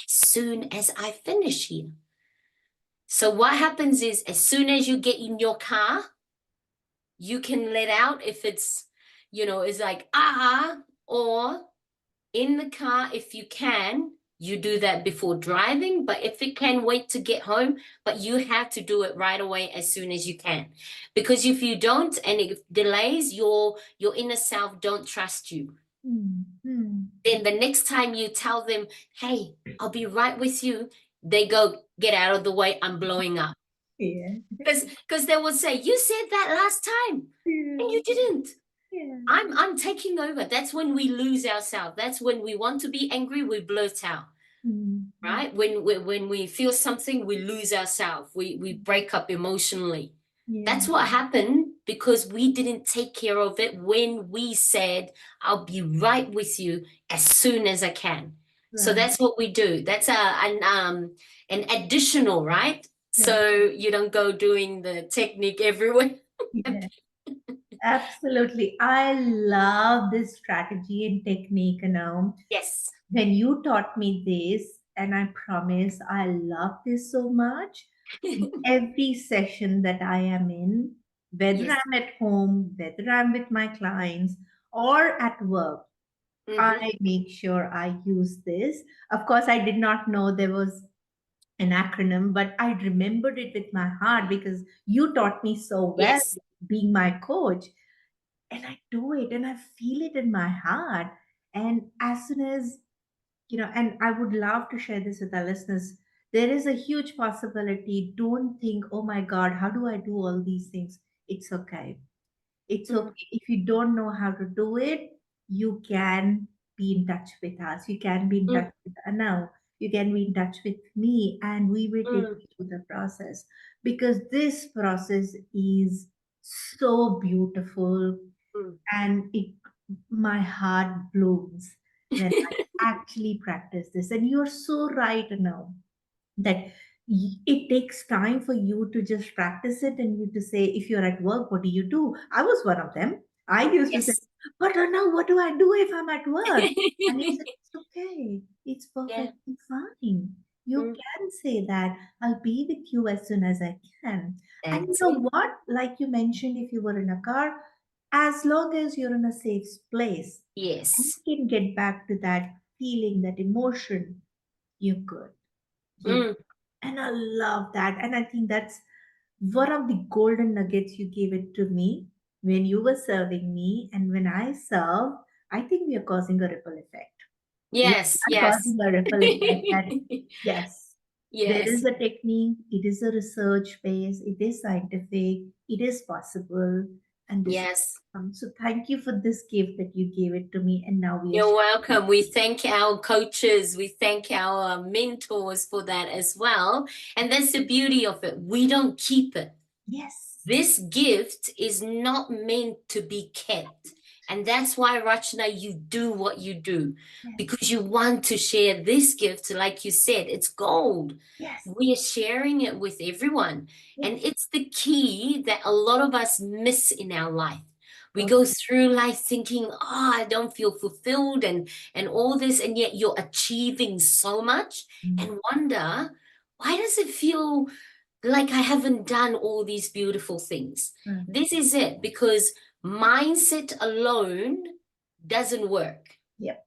as soon as I finish here. So what happens is as soon as you get in your car, you can let out if it's, it's like, or in the car, if you can, you do that before driving, but if it can wait to get home, but you have to do it right away as soon as you can. Because if you don't and it delays, your inner self don't trust you. Then the next time you tell them, hey, I'll be right with you, they go, get out of the way, I'm blowing up. Yeah. Because they will say, you said that last time and you didn't. Yeah. I'm taking over. That's when we lose ourselves. That's when we want to be angry, we blurt out. Right? When we feel something, we lose ourselves. We break up emotionally. Yeah. That's what happened because we didn't take care of it when we said, I'll be right with you as soon as I can. So Right. that's what we do. That's an additional, right? Yeah. So you don't go doing the technique everywhere. Yeah. Absolutely. I love this strategy and technique now. Yes. When you taught me this, and I promise I love this so much, in every session that I am in, whether Yes. I'm at home, whether I'm with my clients, or at work, Mm-hmm. I make sure I use this. Of course, I did not know there was an acronym, but I remembered it with my heart because you taught me so well, Yes. being my coach. And I do it and I feel it in my heart. And as soon as, and I would love to share this with our listeners, there is a huge possibility. Don't think, oh my God, how do I do all these things? It's okay. It's Mm, okay. If you don't know how to do it, you can be in touch with us. You can be in mm, touch with Anav. You can be in touch with me, and we will take mm, you through the process because this process is so beautiful mm. and it my heart blooms when I actually practice this. And you're so right now that it takes time for you to just practice it and you to say, if you're at work, what do you do? I was one of them. I used to say, Yes. but now what do I do if I'm at work? And you said, it's okay. It's Yeah. perfectly fine. You Mm, can say that. I'll be with you as soon as I can. And you that's know it. what? Like you mentioned, if you were in a car, as long as you're in a safe place, and Yes. you can get back to that feeling, that emotion, you're good. You Mm, and I love that. And I think that's one of the golden nuggets you gave it to me when you were serving me. And when I serve, I think we are causing a ripple effect. We yes. are Yes. causing a ripple effect that, yes, there is Yes. a technique, it is a research base, it is scientific, it is possible. And this is Yes. awesome. So thank you for this gift that you gave it to me. And now we are You're sharing. welcome. We thank our coaches, we thank our mentors for that as well. And that's the beauty of it. We don't keep it. Yes. This gift is not meant to be kept. And that's why, Rachna, you do what you do Yes. because you want to share this gift. Like you said, it's gold. Yes. We are sharing it with everyone. And Yes. it's the key that a lot of us miss in our life. We Oh, go through life thinking, oh, I don't feel fulfilled and all this, and yet you're achieving so much mm, and wonder, why does it feel like I haven't done all these beautiful things? mm. This is it, because mindset alone doesn't work. Yep.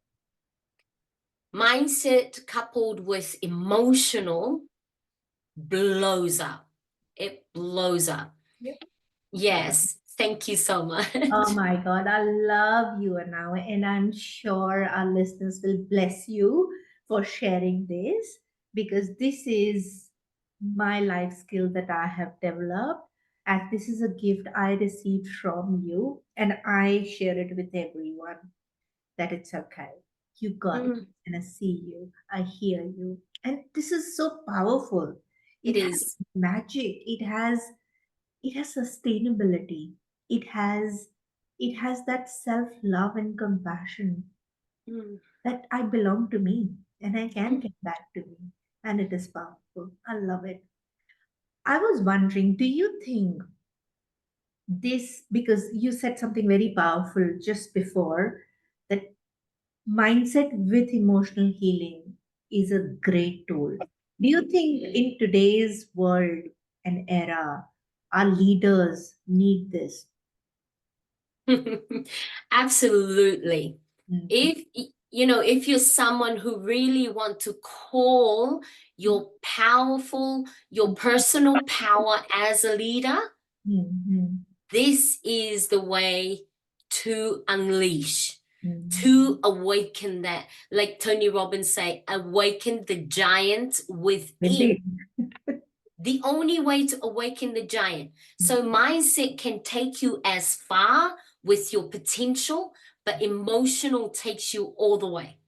Mindset coupled with emotional blows up. It blows up. Yep. Yes. Thank you so much. Oh my God, I love you now, and I'm sure our listeners will bless you for sharing this because this is my life skill that I have developed, and this is a gift I received from you, and I share it with everyone that it's okay. You got it, Mm, and I see you, I hear you, and this is so powerful. it It has is. magic. It has sustainability. It has that self-love and compassion Mm, that I belong to me and I can mm. get back to me, and it is powerful. I love it. I was wondering, do you think this, because you said something very powerful just before, that mindset with emotional healing is a great tool? Do you think in today's world and era our leaders need this? Absolutely. Mhm. If you're someone who really want to call your personal power as a leader, Mhm. this is the way to unleash, Mhm. to awaken that, like Tony Robbins say, awaken the giant within. Within. The only way to awaken the giant. So mindset can take you as far with your potential, but emotional takes you all the way.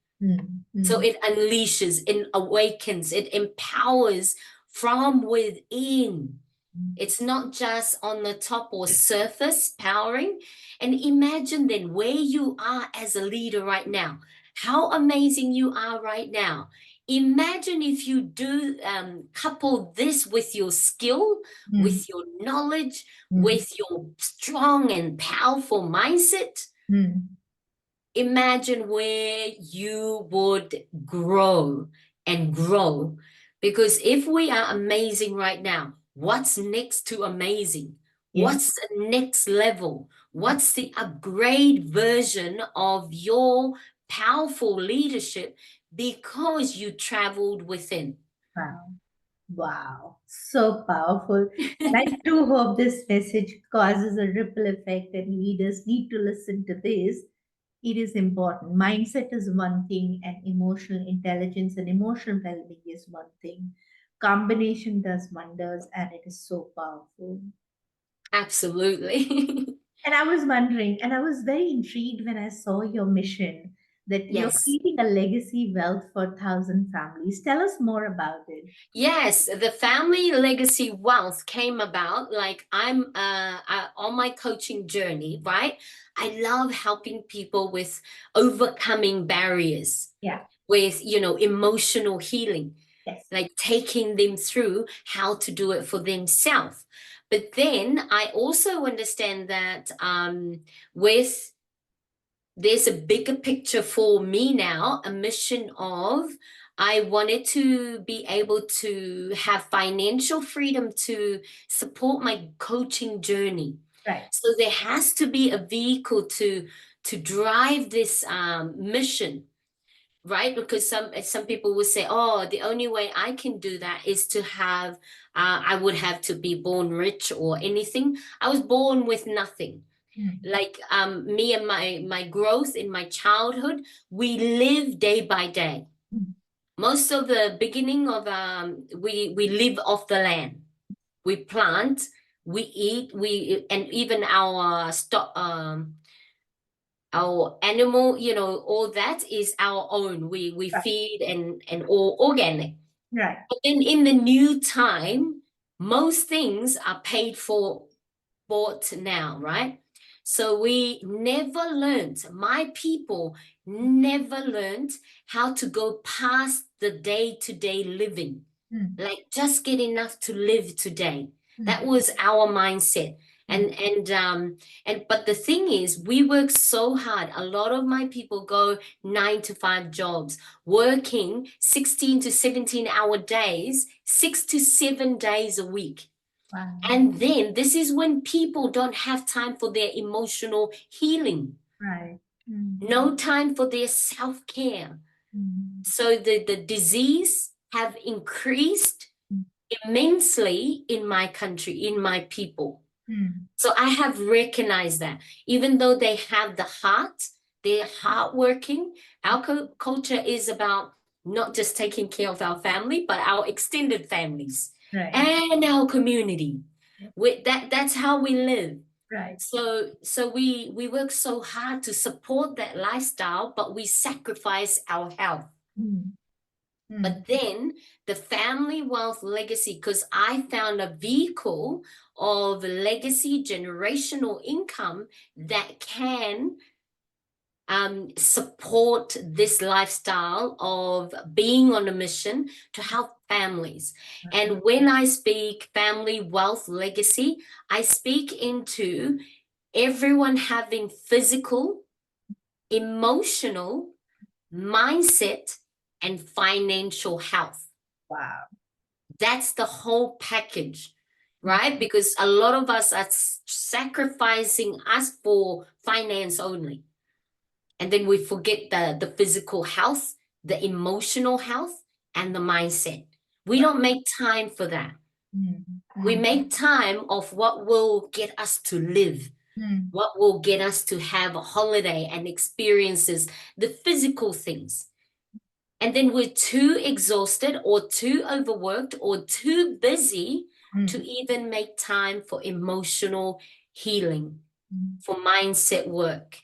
So Mhm. it unleashes, it awakens, it empowers from within. It's not just on the top or surface powering. And imagine then where you are as a leader right now, how amazing you are right now. Imagine if you do couple this with your skill, Mm, with your knowledge, mm, with your strong and powerful mindset. mm. Imagine where you would grow and grow. Because if we are amazing right now, what's next to amazing? Yes. What's the next level? What's the upgrade version of your powerful leadership because you traveled within? Wow. Wow. So powerful. And I do hope this message causes a ripple effect and leaders need to listen to this. It is important. Mindset is one thing, and emotional intelligence and emotional well being is one thing. Combination does wonders, and it is so powerful. Absolutely. And I was wondering, and I was very intrigued when I saw your mission that you're Yes. creating a legacy wealth for 1,000 families. Tell us more about it. Yes, the family legacy wealth came about like on my coaching journey, right? I love helping people with overcoming barriers, Yeah. with, emotional healing, Yes. like taking them through how to do it for themselves. But then I also understand that with there's a bigger picture for me now, a mission of I wanted to be able to have financial freedom to support my coaching journey. Right. So there has to be a vehicle to drive this mission, right? Because some people will say, oh, the only way I can do that is to have I would have to be born rich or anything. I was born with nothing. Mm, Like me and my growth in my childhood, we live day by day. mm. Most of the beginning of we live off the land. We plant, we eat, we and even our stock our animal, all that is our own. We Right. feed and all organic. Right. But then in the new time, most things are paid for, bought now, right? So we never learned, my people never learned how to go past the day-to-day living, Mm, like just get enough to live today. That mm, was our mindset. mm, And but the thing is, we work so hard. A lot of my people go 9 to 5 jobs, working 16 to 17-hour days, 6 to 7 days a week. wow. And then this is when people don't have time for their emotional healing, Right. Mm, no time for their self-care. mm, So the disease have increased mm, immensely in my country, in my people. mm. So I have recognized that even though they have the heart, they're hardworking, our culture is about not just taking care of our family, but our extended families Right. and our community. That's how we live. Right. So we work so hard to support that lifestyle, but we sacrifice our health. Mm, mm. But then the family wealth legacy, because I found a vehicle of legacy generational income that can support this lifestyle of being on a mission to help families. Wow. And when I speak family wealth legacy, I speak into everyone having physical, emotional, mindset, and financial health. Wow. That's the whole package, Mm, right? Because a lot of us are sacrificing us for finance only. And then we forget the physical health, the emotional health, and the mindset. We wow. don't make time for that. Mm, We mm, make time of what will get us to live, mm, what will get us to have a holiday and experiences, the physical things. And then we're too exhausted or too overworked or too busy to mm, even make time for emotional healing, mm. for mindset work.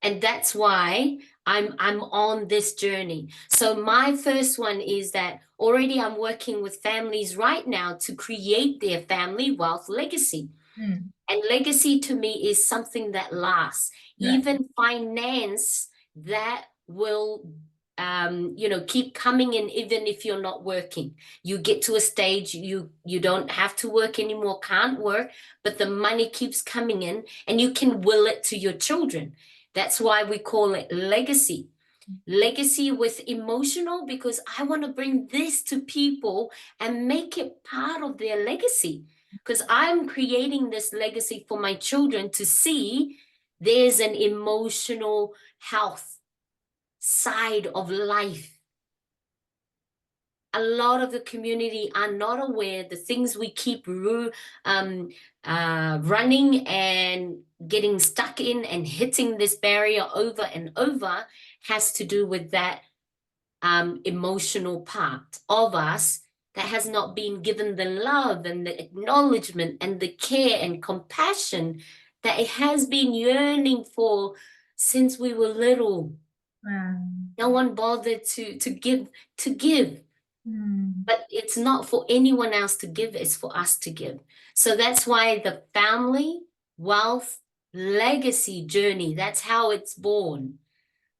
And that's why I'm on this journey. So my first one is that already I'm working with families right now to create their family wealth legacy. Mm. And legacy to me is something that lasts, Right. even finance that will, keep coming in even if you're not working. You get to a stage you don't have to work anymore, can't work, but the money keeps coming in, and you can will it to your children. That's why we call it legacy. Legacy with emotional, because I want to bring this to people and make it part of their legacy, because I'm creating this legacy for my children to see there's an emotional health side of life. A lot of the community are not aware the things we keep running and getting stuck in and hitting this barrier over and over has to do with that emotional part of us that has not been given the love and the acknowledgement and the care and compassion that it has been yearning for since we were little. No one bothered to give. Mm. But it's not for anyone else to give, it's for us to give. So that's why the family wealth legacy journey, that's how it's born,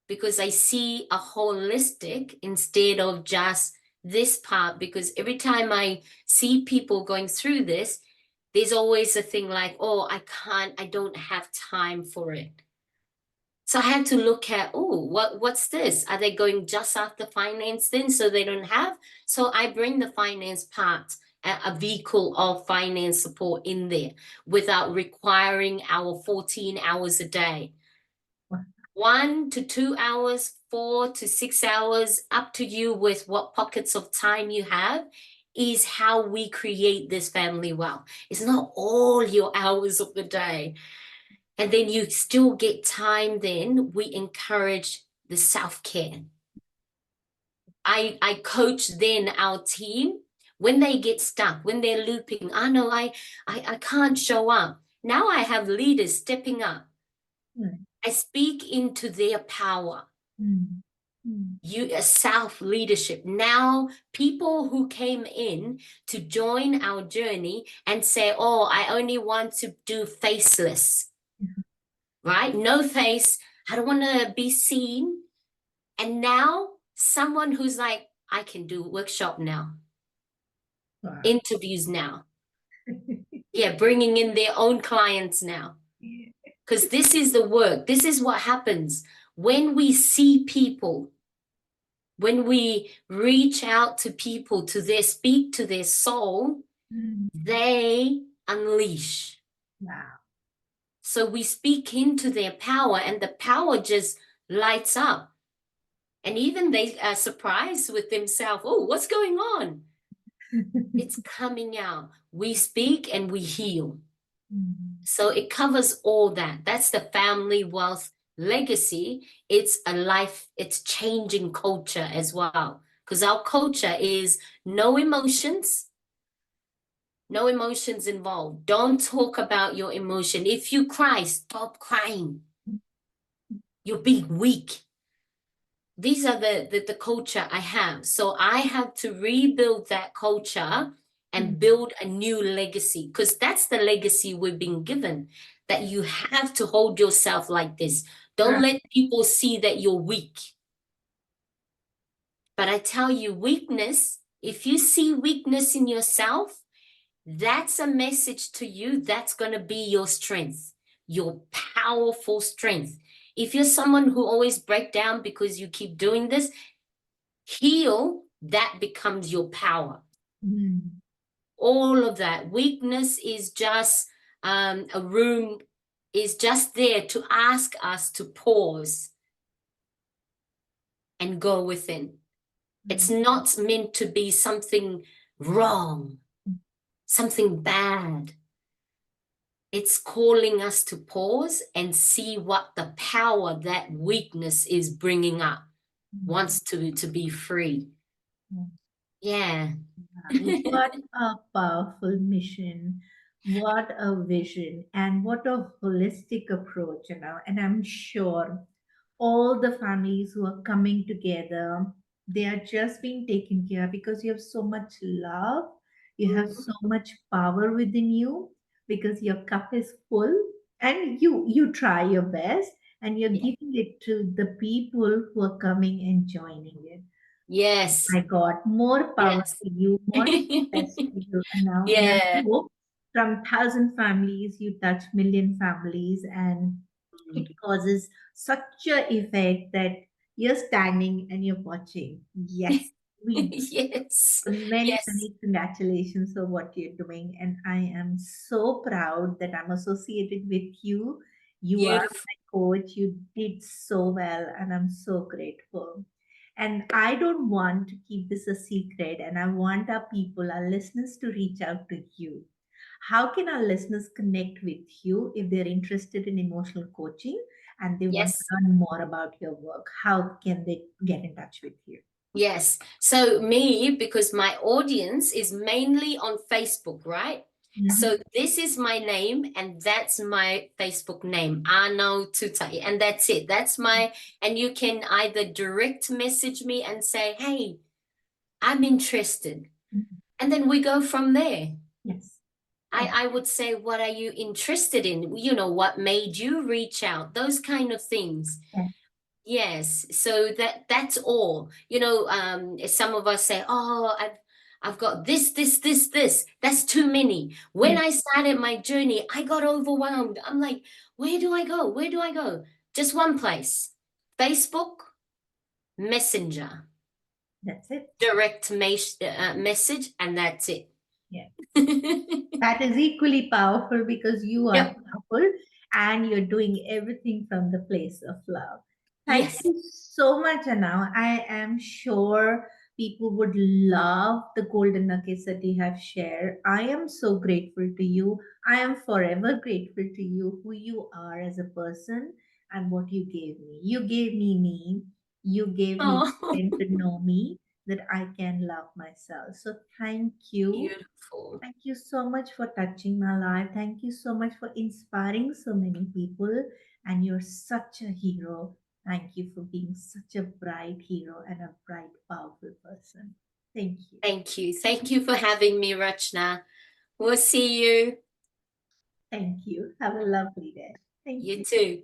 because I see a holistic instead of just this part. Because every time I see people going through this, there's always a thing like, oh, I don't have time for it. So I had to look at, oh, what's this? Are they going just after finance then so they don't have? So I bring the finance part, a vehicle of finance support in there without requiring our 14 hours a day. 1 to 2 hours, 4 to 6 hours, up to you with what pockets of time you have, is how we create this family wealth. It's not all your hours of the day. And then you still get time, then we encourage the self-care. I coach then our team when they get stuck, when they're looping. I know I can't show up. Now I have leaders stepping up. Mm. I speak into their power. Mm. Mm. A self leadership. Now people who came in to join our journey and say, oh, I only want to do faceless, right? No face. I don't want to be seen. And now someone who's like, I can do workshop now, Wow. interviews now. Yeah, bringing in their own clients now. Because this is the work. This is what happens when we see people, when we reach out to people, speak to their soul, Mm. they unleash. Wow. So we speak into their power, and the power just lights up. And even they are surprised with themselves. Oh, what's going on? It's coming out. We speak and we heal. Mm. So it covers all that. That's the family wealth legacy. It's a life, it's changing culture as well. Because our culture is no emotions, no emotions involved. Don't talk about your emotion. If you cry, stop crying. You're being weak. These are the culture I have. So I have to rebuild that culture and Mm. build a new legacy, because that's the legacy we've been given, that you have to hold yourself like this. Don't Right. let people see that you're weak. But I tell you, weakness, if you see weakness in yourself, that's a message to you that's going to be your strength, your powerful strength. If you're someone who always break down because you keep doing this, heal, that becomes your power. Mm. All of that. Weakness is just a room, is just there to ask us to pause and go within. It's Mm. not meant to be something wrong, something bad. It's calling us to pause and see what the power that weakness is bringing up, Mm. wants to be free. Mm. Yeah. Wow. What a powerful mission. What a vision and what a holistic approach, And I'm sure all the families who are coming together, they are just being taken care of because you have so much love, you have Mhm. so much power within you because your cup is full and you try your best and you're Yeah. giving it to the people who are coming and joining it. Yes. My God, more power Yes. to you, more success to you. And I Yeah. hope from 1,000 families you touch million families, and it Mm. causes such a effect that you're standing and you're watching. Yes, we Yes. many, Yes. many congratulations for what you're doing. And I am so proud that I'm associated with you. You are Beautiful. my coach. You did so well, and I'm so grateful. And I don't want to keep this a secret, and I want our people, our listeners, to reach out to you. How can our listeners connect with you if they're interested in emotional coaching and they want to Yes. learn more about your work? How can they get in touch with you? Yes. So me, because my audience is mainly on Facebook, right? Mhm. So this is my name and that's my Facebook name, Arno Tutai. And that's it. That's my, and you can either direct message me and say, hey, I'm interested. Mhm. And then we go from there. Yes. I would say, what are you interested in? You know, what made you reach out? Those kind of things. Yes, Yes, so that's all. You know, some of us say, "Oh, I've got this. That's too many." When yes, I started my journey, I got overwhelmed. I'm like, "Where do I go? Where do I go?" Just one place. Facebook Messenger, that's it. direct message, and that's it. Yes. That is equally powerful because you are Yep. powerful and you're doing everything from the place of love. Thank Yes. you so much, Anna. I am sure people would love the golden nuggets that you have shared. I am so grateful to you. I am forever grateful to you, who you are as a person and what you gave me. You gave me me. You gave me Oh, strength to know me that I can love myself. So thank you. beautiful. Thank you so much for touching my life. Thank you so much for inspiring so many people. And you're such a hero. Thank you for being such a bright hero and a bright, powerful person. Thank you. Thank you. Thank you for having me, Rachna. We'll see you. Thank you. Have a lovely day. Thank You you. too.